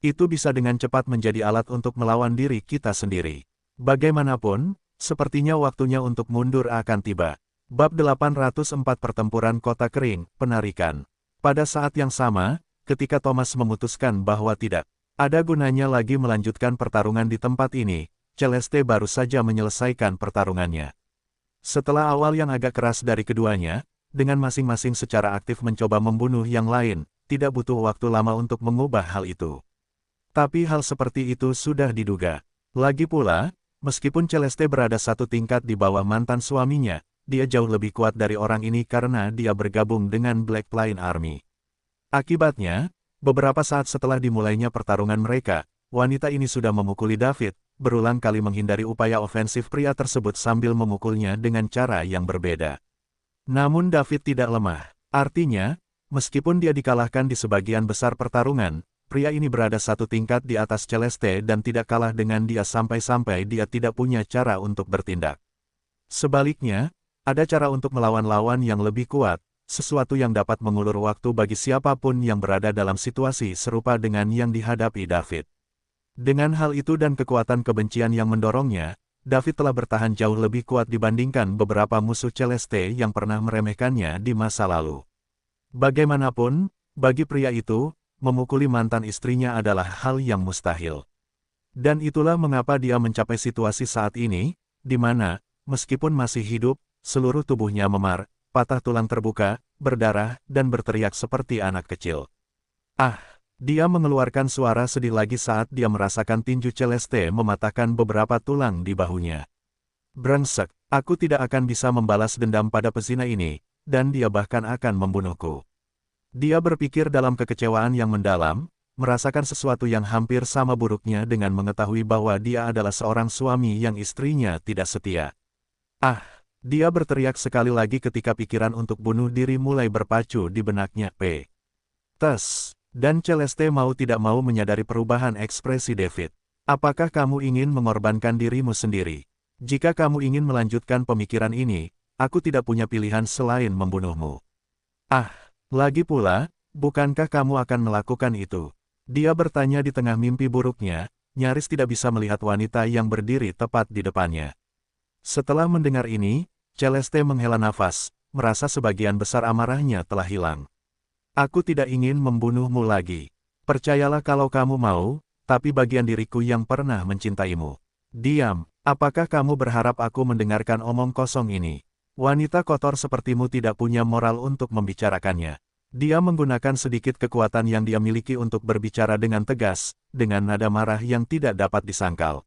Itu bisa dengan cepat menjadi alat untuk melawan diri kita sendiri. Bagaimanapun, sepertinya waktunya untuk mundur akan tiba. Bab 804 Pertempuran Kota Kering, Penarikan. Pada saat yang sama, ketika Thomas memutuskan bahwa tidak ada gunanya lagi melanjutkan pertarungan di tempat ini, Celeste baru saja menyelesaikan pertarungannya. Setelah awal yang agak keras dari keduanya, dengan masing-masing secara aktif mencoba membunuh yang lain, tidak butuh waktu lama untuk mengubah hal itu. Tapi hal seperti itu sudah diduga. Lagi pula, meskipun Celeste berada satu tingkat di bawah mantan suaminya, dia jauh lebih kuat dari orang ini karena dia bergabung dengan Black Plain Army. Akibatnya, beberapa saat setelah dimulainya pertarungan mereka, wanita ini sudah memukuli David, berulang kali menghindari upaya ofensif pria tersebut sambil memukulnya dengan cara yang berbeda. Namun David tidak lemah. Artinya, meskipun dia dikalahkan di sebagian besar pertarungan, pria ini berada satu tingkat di atas Celeste dan tidak kalah dengan dia sampai-sampai dia tidak punya cara untuk bertindak. Sebaliknya, ada cara untuk melawan lawan yang lebih kuat, sesuatu yang dapat mengulur waktu bagi siapapun yang berada dalam situasi serupa dengan yang dihadapi David. Dengan hal itu dan kekuatan kebencian yang mendorongnya, David telah bertahan jauh lebih kuat dibandingkan beberapa musuh Celeste yang pernah meremehkannya di masa lalu. Bagaimanapun, bagi pria itu, memukuli mantan istrinya adalah hal yang mustahil. Dan itulah mengapa dia mencapai situasi saat ini, di mana, meskipun masih hidup, seluruh tubuhnya memar, patah tulang terbuka, berdarah, dan berteriak seperti anak kecil. Dia mengeluarkan suara sedih lagi saat dia merasakan tinju Celeste mematahkan beberapa tulang di bahunya. Brengsek, aku tidak akan bisa membalas dendam pada pezina ini, dan dia bahkan akan membunuhku. Dia berpikir dalam kekecewaan yang mendalam, merasakan sesuatu yang hampir sama buruknya dengan mengetahui bahwa dia adalah seorang suami yang istrinya tidak setia. Dia berteriak sekali lagi ketika pikiran untuk bunuh diri mulai berpacu di benaknya. Dan Celeste mau tidak mau menyadari perubahan ekspresi David. Apakah kamu ingin mengorbankan dirimu sendiri? Jika kamu ingin melanjutkan pemikiran ini, aku tidak punya pilihan selain membunuhmu. Lagi pula, bukankah kamu akan melakukan itu? Dia bertanya di tengah mimpi buruknya, nyaris tidak bisa melihat wanita yang berdiri tepat di depannya. Setelah mendengar ini, Celeste menghela nafas, merasa sebagian besar amarahnya telah hilang. Aku tidak ingin membunuhmu lagi. Percayalah kalau kamu mau, tapi bagian diriku yang pernah mencintaimu. Diam, apakah kamu berharap aku mendengarkan omong kosong ini? Wanita kotor sepertimu tidak punya moral untuk membicarakannya. Dia menggunakan sedikit kekuatan yang dia miliki untuk berbicara dengan tegas, dengan nada marah yang tidak dapat disangkal.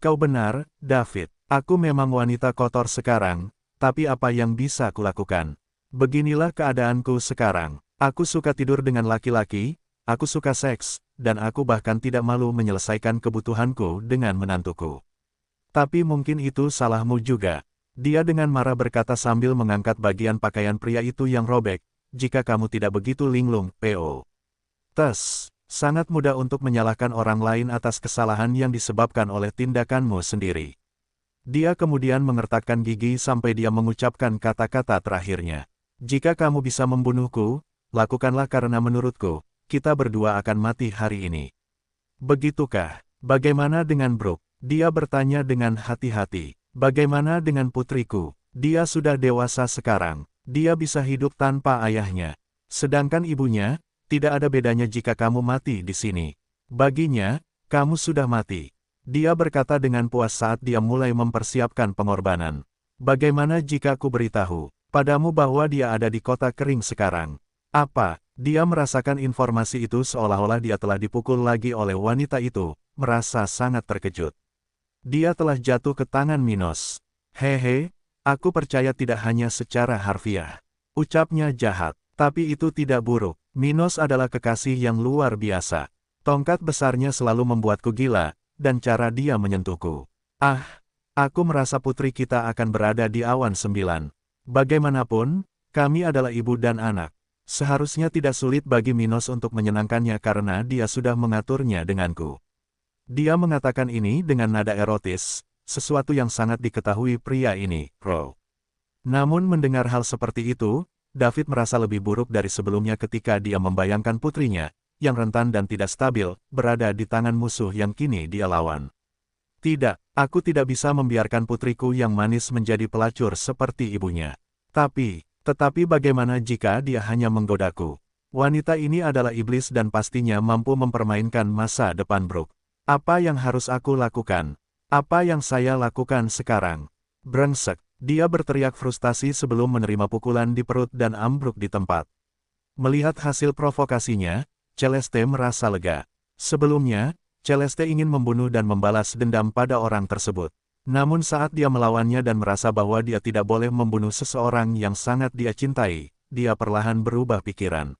Kau benar, David. Aku memang wanita kotor sekarang, tapi apa yang bisa kulakukan? Beginilah keadaanku sekarang. Aku suka tidur dengan laki-laki, aku suka seks, dan aku bahkan tidak malu menyelesaikan kebutuhanku dengan menantuku. Tapi mungkin itu salahmu juga. Dia dengan marah berkata sambil mengangkat bagian pakaian pria itu yang robek. Jika kamu tidak begitu linglung, P.O. Sangat mudah untuk menyalahkan orang lain atas kesalahan yang disebabkan oleh tindakanmu sendiri. Dia kemudian mengertakkan gigi sampai dia mengucapkan kata-kata terakhirnya. Jika kamu bisa membunuhku, lakukanlah karena menurutku, kita berdua akan mati hari ini. Begitukah? Bagaimana dengan Brooke? Dia bertanya dengan hati-hati. Bagaimana dengan putriku? Dia sudah dewasa sekarang. Dia bisa hidup tanpa ayahnya. Sedangkan ibunya, tidak ada bedanya jika kamu mati di sini. Baginya, kamu sudah mati. Dia berkata dengan puas saat dia mulai mempersiapkan pengorbanan. Bagaimana jika aku beritahu padamu bahwa dia ada di kota kering sekarang? Apa? Dia merasakan informasi itu seolah-olah dia telah dipukul lagi oleh wanita itu, merasa sangat terkejut. Dia telah jatuh ke tangan Minos. Hehe, aku percaya tidak hanya secara harfiah. Ucapnya jahat, tapi itu tidak buruk. Minos adalah kekasih yang luar biasa. Tongkat besarnya selalu membuatku gila, dan cara dia menyentuhku. Ah, aku merasa putri kita akan berada di awan 9. Bagaimanapun, kami adalah ibu dan anak. Seharusnya tidak sulit bagi Minos untuk menyenangkannya karena dia sudah mengaturnya denganku. Dia mengatakan ini dengan nada erotis, sesuatu yang sangat diketahui pria ini, Ro. Namun mendengar hal seperti itu, David merasa lebih buruk dari sebelumnya ketika dia membayangkan putrinya, yang rentan dan tidak stabil, berada di tangan musuh yang kini dia lawan. Tidak, aku tidak bisa membiarkan putriku yang manis menjadi pelacur seperti ibunya. Tetapi bagaimana jika dia hanya menggodaku? Wanita ini adalah iblis dan pastinya mampu mempermainkan masa depan Brooke. Apa yang harus aku lakukan? Apa yang saya lakukan sekarang? Brengsek, dia berteriak frustasi sebelum menerima pukulan di perut dan ambruk di tempat. Melihat hasil provokasinya, Celeste merasa lega. Sebelumnya, Celeste ingin membunuh dan membalas dendam pada orang tersebut. Namun saat dia melawannya dan merasa bahwa dia tidak boleh membunuh seseorang yang sangat dia cintai, dia perlahan berubah pikiran.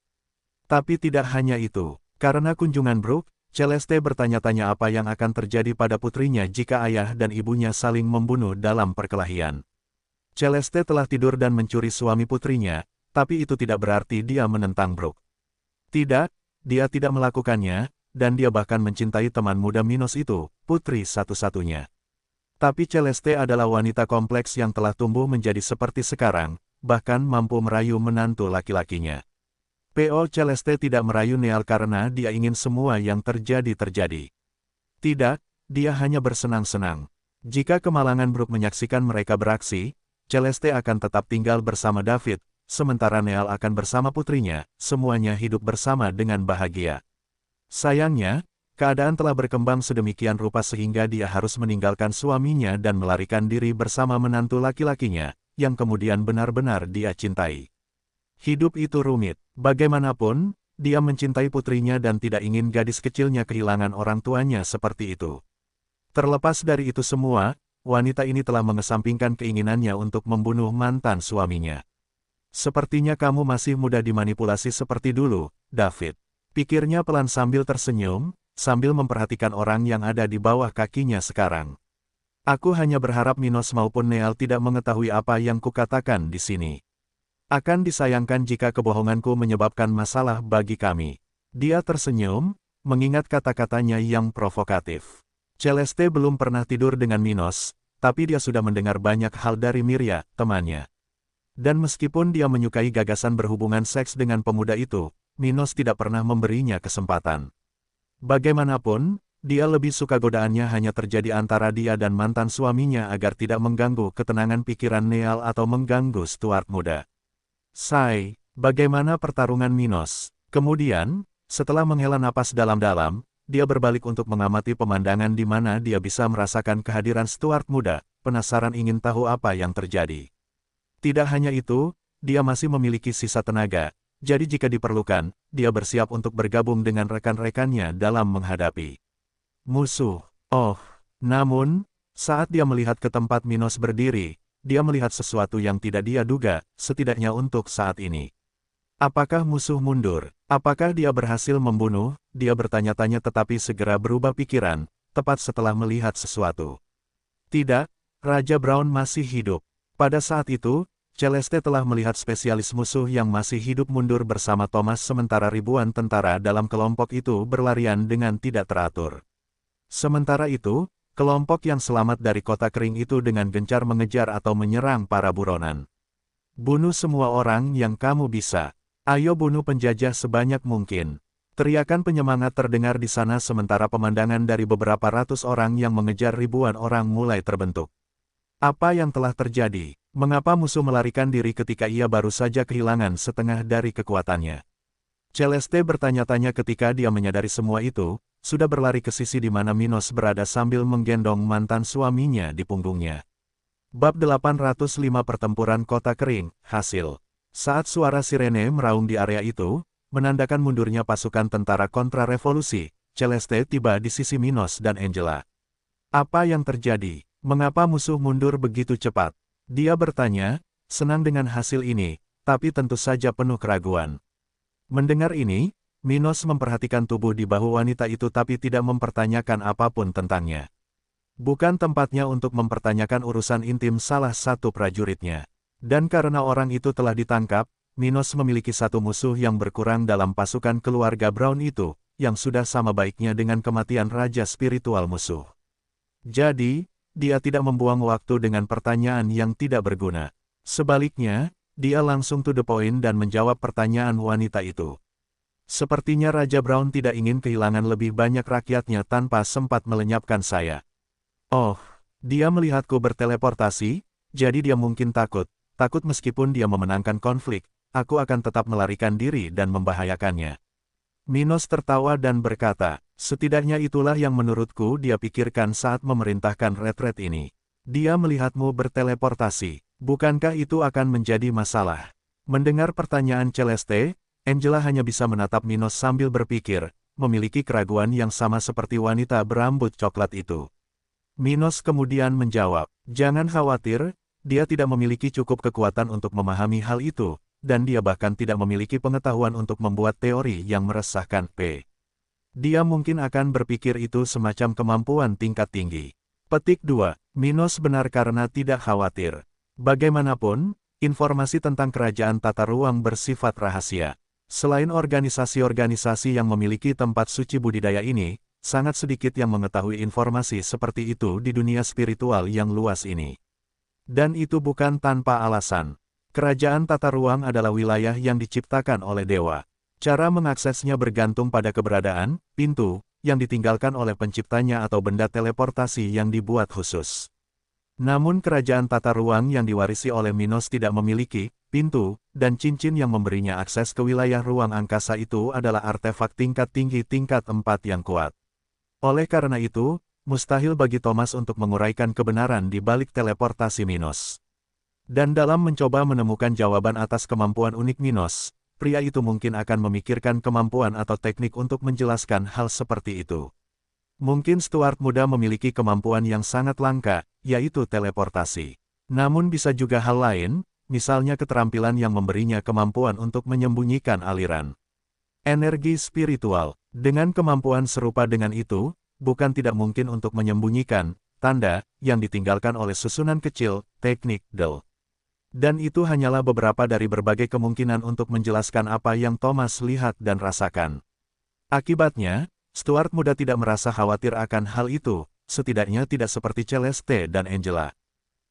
Tapi tidak hanya itu. Karena kunjungan Brooke, Celeste bertanya-tanya apa yang akan terjadi pada putrinya jika ayah dan ibunya saling membunuh dalam perkelahian. Celeste telah tidur dan mencuri suami putrinya, tapi itu tidak berarti dia menentang Brooke. Tidak, dia tidak melakukannya, dan dia bahkan mencintai teman muda Minos itu, putri satu-satunya. Tapi Celeste adalah wanita kompleks yang telah tumbuh menjadi seperti sekarang, bahkan mampu merayu menantu laki-lakinya. P.O. Celeste tidak merayu Neal karena dia ingin semua yang terjadi. Tidak, dia hanya bersenang-senang. Jika kemalangan Brooke menyaksikan mereka beraksi, Celeste akan tetap tinggal bersama David, sementara Neal akan bersama putrinya, semuanya hidup bersama dengan bahagia. Sayangnya, keadaan telah berkembang sedemikian rupa sehingga dia harus meninggalkan suaminya dan melarikan diri bersama menantu laki-lakinya, yang kemudian benar-benar dia cintai. Hidup itu rumit. Bagaimanapun, dia mencintai putrinya dan tidak ingin gadis kecilnya kehilangan orang tuanya seperti itu. Terlepas dari itu semua, wanita ini telah mengesampingkan keinginannya untuk membunuh mantan suaminya. Sepertinya kamu masih mudah dimanipulasi seperti dulu, David. Pikirnya pelan sambil tersenyum, sambil memperhatikan orang yang ada di bawah kakinya sekarang. Aku hanya berharap Minos maupun Neal tidak mengetahui apa yang kukatakan di sini. Akan disayangkan jika kebohonganku menyebabkan masalah bagi kami. Dia tersenyum, mengingat kata-katanya yang provokatif. Celeste belum pernah tidur dengan Minos, tapi dia sudah mendengar banyak hal dari Miria, temannya. Dan meskipun dia menyukai gagasan berhubungan seks dengan pemuda itu, Minos tidak pernah memberinya kesempatan. Bagaimanapun, dia lebih suka godaannya hanya terjadi antara dia dan mantan suaminya agar tidak mengganggu ketenangan pikiran Neal atau mengganggu Stuart muda. Sai, bagaimana pertarungan Minos? Kemudian, setelah menghela napas dalam-dalam, dia berbalik untuk mengamati pemandangan di mana dia bisa merasakan kehadiran Stuart muda, penasaran ingin tahu apa yang terjadi. Tidak hanya itu, dia masih memiliki sisa tenaga, jadi jika diperlukan, dia bersiap untuk bergabung dengan rekan-rekannya dalam menghadapi musuh. Oh, namun, saat dia melihat ke tempat Minos berdiri, dia melihat sesuatu yang tidak dia duga, setidaknya untuk saat ini. Apakah musuh mundur? Apakah dia berhasil membunuh? Dia bertanya-tanya tetapi segera berubah pikiran, tepat setelah melihat sesuatu. Tidak, Raja Brown masih hidup. Pada saat itu, Celeste telah melihat spesialis musuh yang masih hidup mundur bersama Thomas sementara ribuan tentara dalam kelompok itu berlarian dengan tidak teratur. Sementara itu, kelompok yang selamat dari kota kering itu dengan gencar mengejar atau menyerang para buronan. Bunuh semua orang yang kamu bisa. Ayo bunuh penjajah sebanyak mungkin. Teriakan penyemangat terdengar di sana sementara pemandangan dari beberapa ratus orang yang mengejar ribuan orang mulai terbentuk. Apa yang telah terjadi? Mengapa musuh melarikan diri ketika ia baru saja kehilangan setengah dari kekuatannya? Celeste bertanya-tanya ketika dia menyadari semua itu, sudah berlari ke sisi di mana Minos berada sambil menggendong mantan suaminya di punggungnya. Bab 805 Pertempuran Kota Kering, hasil. Saat suara sirene meraung di area itu, menandakan mundurnya pasukan tentara kontra-revolusi, Celeste tiba di sisi Minos dan Angela. Apa yang terjadi? Mengapa musuh mundur begitu cepat? Dia bertanya, senang dengan hasil ini, tapi tentu saja penuh keraguan. Mendengar ini, Minos memperhatikan tubuh di bahu wanita itu tapi tidak mempertanyakan apapun tentangnya. Bukan tempatnya untuk mempertanyakan urusan intim salah satu prajuritnya. Dan karena orang itu telah ditangkap, Minos memiliki satu musuh yang berkurang dalam pasukan keluarga Brown itu, yang sudah sama baiknya dengan kematian raja spiritual musuh. Jadi, dia tidak membuang waktu dengan pertanyaan yang tidak berguna. Sebaliknya, dia langsung to the point dan menjawab pertanyaan wanita itu. Sepertinya Raja Brown tidak ingin kehilangan lebih banyak rakyatnya tanpa sempat melenyapkan saya. Oh, dia melihatku berteleportasi, jadi dia mungkin takut meskipun dia memenangkan konflik, aku akan tetap melarikan diri dan membahayakannya. Minos tertawa dan berkata, setidaknya itulah yang menurutku dia pikirkan saat memerintahkan retret ini. Dia melihatmu berteleportasi, bukankah itu akan menjadi masalah? Mendengar pertanyaan Celeste, Angela hanya bisa menatap Minos sambil berpikir, memiliki keraguan yang sama seperti wanita berambut coklat itu. Minos kemudian menjawab, jangan khawatir, dia tidak memiliki cukup kekuatan untuk memahami hal itu, dan dia bahkan tidak memiliki pengetahuan untuk membuat teori yang meresahkan P. Dia mungkin akan berpikir itu semacam kemampuan tingkat tinggi. Petik 2. Minos benar karena tidak khawatir. Bagaimanapun, informasi tentang kerajaan tata ruang bersifat rahasia. Selain organisasi-organisasi yang memiliki tempat suci budidaya ini, sangat sedikit yang mengetahui informasi seperti itu di dunia spiritual yang luas ini. Dan itu bukan tanpa alasan. Kerajaan tata ruang adalah wilayah yang diciptakan oleh dewa. Cara mengaksesnya bergantung pada keberadaan, pintu, yang ditinggalkan oleh penciptanya atau benda teleportasi yang dibuat khusus. Namun kerajaan tata ruang yang diwarisi oleh Minos tidak memiliki pintu, dan cincin yang memberinya akses ke wilayah ruang angkasa itu adalah artefak tingkat tinggi tingkat 4 yang kuat. Oleh karena itu, mustahil bagi Thomas untuk menguraikan kebenaran di balik teleportasi Minos. Dan dalam mencoba menemukan jawaban atas kemampuan unik Minos, pria itu mungkin akan memikirkan kemampuan atau teknik untuk menjelaskan hal seperti itu. Mungkin Stuart muda memiliki kemampuan yang sangat langka, yaitu teleportasi. Namun bisa juga hal lain, misalnya keterampilan yang memberinya kemampuan untuk menyembunyikan aliran energi spiritual. Dengan kemampuan serupa dengan itu, bukan tidak mungkin untuk menyembunyikan tanda yang ditinggalkan oleh susunan kecil, teknik Del. Dan itu hanyalah beberapa dari berbagai kemungkinan untuk menjelaskan apa yang Thomas lihat dan rasakan. Akibatnya, Stuart muda tidak merasa khawatir akan hal itu, setidaknya tidak seperti Celeste dan Angela.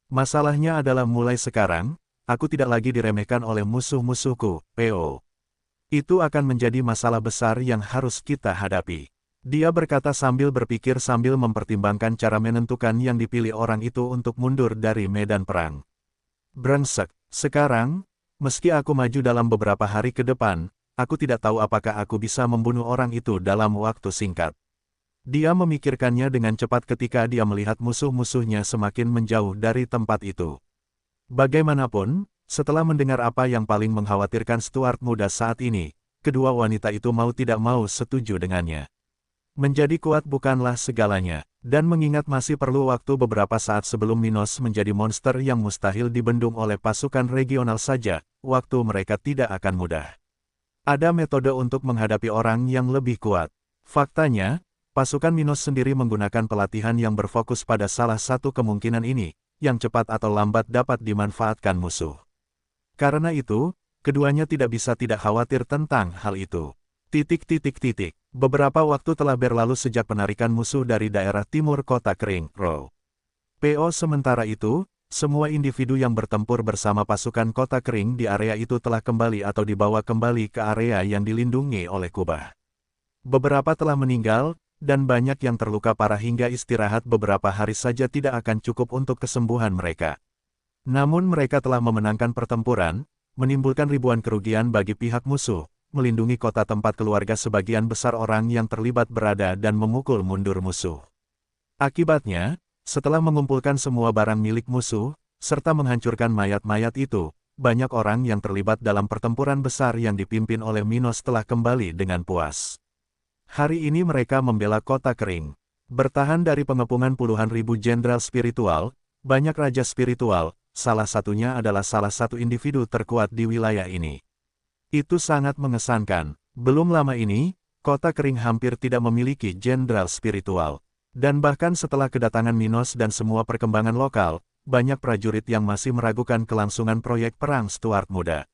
Masalahnya adalah mulai sekarang, aku tidak lagi diremehkan oleh musuh-musuhku, P.O. Itu akan menjadi masalah besar yang harus kita hadapi. Dia berkata sambil berpikir sambil mempertimbangkan cara menentukan yang dipilih orang itu untuk mundur dari medan perang. Brengsek, sekarang, meski aku maju dalam beberapa hari ke depan, aku tidak tahu apakah aku bisa membunuh orang itu dalam waktu singkat. Dia memikirkannya dengan cepat ketika dia melihat musuh-musuhnya semakin menjauh dari tempat itu. Bagaimanapun, setelah mendengar apa yang paling mengkhawatirkan Stuart muda saat ini, kedua wanita itu mau tidak mau setuju dengannya. Menjadi kuat bukanlah segalanya, dan mengingat masih perlu waktu beberapa saat sebelum Minos menjadi monster yang mustahil dibendung oleh pasukan regional saja, waktu mereka tidak akan mudah. Ada metode untuk menghadapi orang yang lebih kuat. Faktanya, pasukan Minos sendiri menggunakan pelatihan yang berfokus pada salah satu kemungkinan ini, yang cepat atau lambat dapat dimanfaatkan musuh. Karena itu, keduanya tidak bisa tidak khawatir tentang hal itu. Beberapa waktu telah berlalu sejak penarikan musuh dari daerah timur kota kering, Row. Sementara itu, semua individu yang bertempur bersama pasukan kota kering di area itu telah kembali atau dibawa kembali ke area yang dilindungi oleh Kubah. Beberapa telah meninggal, dan banyak yang terluka parah hingga istirahat beberapa hari saja tidak akan cukup untuk kesembuhan mereka. Namun mereka telah memenangkan pertempuran, menimbulkan ribuan kerugian bagi pihak musuh, melindungi kota tempat keluarga sebagian besar orang yang terlibat berada dan memukul mundur musuh. Akibatnya, setelah mengumpulkan semua barang milik musuh, serta menghancurkan mayat-mayat itu, banyak orang yang terlibat dalam pertempuran besar yang dipimpin oleh Minos telah kembali dengan puas. Hari ini mereka membela kota kering. Bertahan dari pengepungan puluhan ribu jenderal spiritual, banyak raja spiritual, salah satunya adalah salah satu individu terkuat di wilayah ini. Itu sangat mengesankan. Belum lama ini, kota kering hampir tidak memiliki jenderal spiritual. Dan bahkan setelah kedatangan Minos dan semua perkembangan lokal, banyak prajurit yang masih meragukan kelangsungan proyek perang Stuart muda.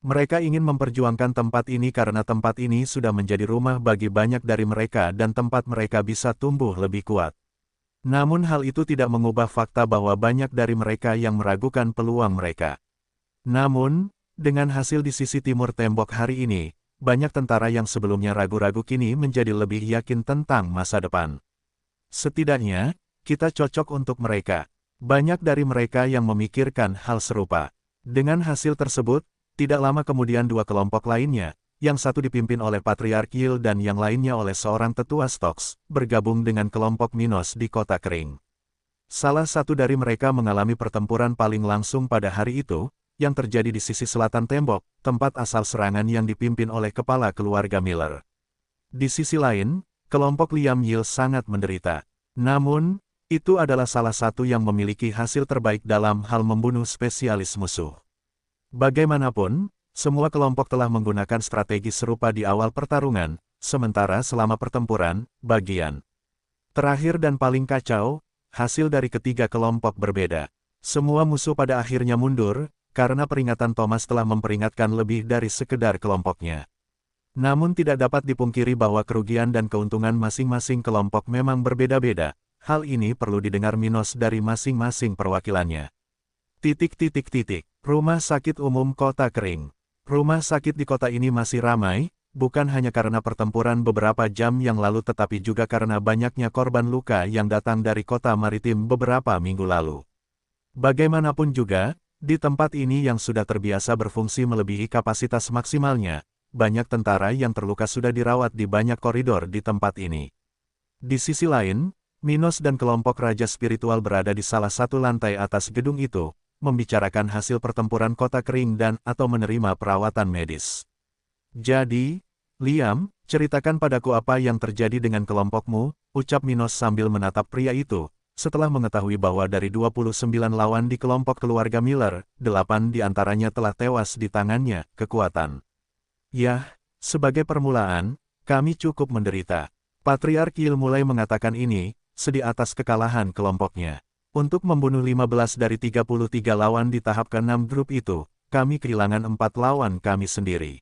Mereka ingin memperjuangkan tempat ini karena tempat ini sudah menjadi rumah bagi banyak dari mereka dan tempat mereka bisa tumbuh lebih kuat. Namun hal itu tidak mengubah fakta bahwa banyak dari mereka yang meragukan peluang mereka. Namun, dengan hasil di sisi timur tembok hari ini, banyak tentara yang sebelumnya ragu-ragu kini menjadi lebih yakin tentang masa depan. Setidaknya, kita cocok untuk mereka. Banyak dari mereka yang memikirkan hal serupa. Dengan hasil tersebut, tidak lama kemudian dua kelompok lainnya, yang satu dipimpin oleh Patriark Yil dan yang lainnya oleh seorang tetua Stoks, bergabung dengan kelompok Minos di kota kering. Salah satu dari mereka mengalami pertempuran paling langsung pada hari itu, yang terjadi di sisi selatan tembok, tempat asal serangan yang dipimpin oleh kepala keluarga Miller. Di sisi lain, kelompok Liam Yil sangat menderita. Namun, itu adalah salah satu yang memiliki hasil terbaik dalam hal membunuh spesialis musuh. Bagaimanapun, semua kelompok telah menggunakan strategi serupa di awal pertarungan, sementara selama pertempuran, bagian terakhir dan paling kacau, hasil dari ketiga kelompok berbeda. Semua musuh pada akhirnya mundur, karena peringatan Thomas telah memperingatkan lebih dari sekedar kelompoknya. Namun tidak dapat dipungkiri bahwa kerugian dan keuntungan masing-masing kelompok memang berbeda-beda. Hal ini perlu didengar Minos dari masing-masing perwakilannya. Rumah sakit umum kota kering. Rumah sakit di kota ini masih ramai, bukan hanya karena pertempuran beberapa jam yang lalu tetapi juga karena banyaknya korban luka yang datang dari kota maritim beberapa minggu lalu. Bagaimanapun juga, di tempat ini yang sudah terbiasa berfungsi melebihi kapasitas maksimalnya, banyak tentara yang terluka sudah dirawat di banyak koridor di tempat ini. Di sisi lain, Minos dan kelompok raja spiritual berada di salah satu lantai atas gedung itu, membicarakan hasil pertempuran kota kering dan atau menerima perawatan medis. Jadi, Liam, ceritakan padaku apa yang terjadi dengan kelompokmu, ucap Minos sambil menatap pria itu. Setelah mengetahui bahwa dari 29 lawan di kelompok keluarga Miller, 8 di antaranya telah tewas di tangannya, kekuatan. Yah, sebagai permulaan, kami cukup menderita. Patriark Yil mulai mengatakan ini, sedih atas kekalahan kelompoknya. Untuk membunuh 15 dari 33 lawan di tahap ke-6 grup itu, kami kehilangan 4 lawan kami sendiri.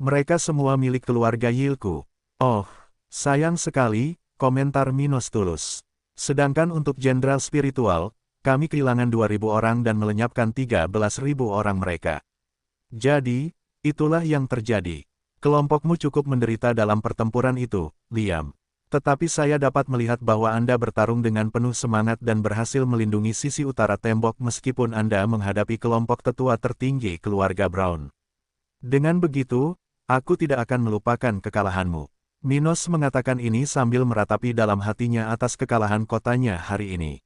Mereka semua milik keluarga Yilku. Oh, sayang sekali, komentar Minos tulus. Sedangkan untuk jenderal spiritual, kami kehilangan 2.000 orang dan melenyapkan 13.000 orang mereka. Jadi, itulah yang terjadi. Kelompokmu cukup menderita dalam pertempuran itu, Liam. Tetapi saya dapat melihat bahwa Anda bertarung dengan penuh semangat dan berhasil melindungi sisi utara tembok meskipun Anda menghadapi kelompok tetua tertinggi keluarga Brown. Dengan begitu, aku tidak akan melupakan kekalahanmu. Minos mengatakan ini sambil meratapi dalam hatinya atas kekalahan kotanya hari ini.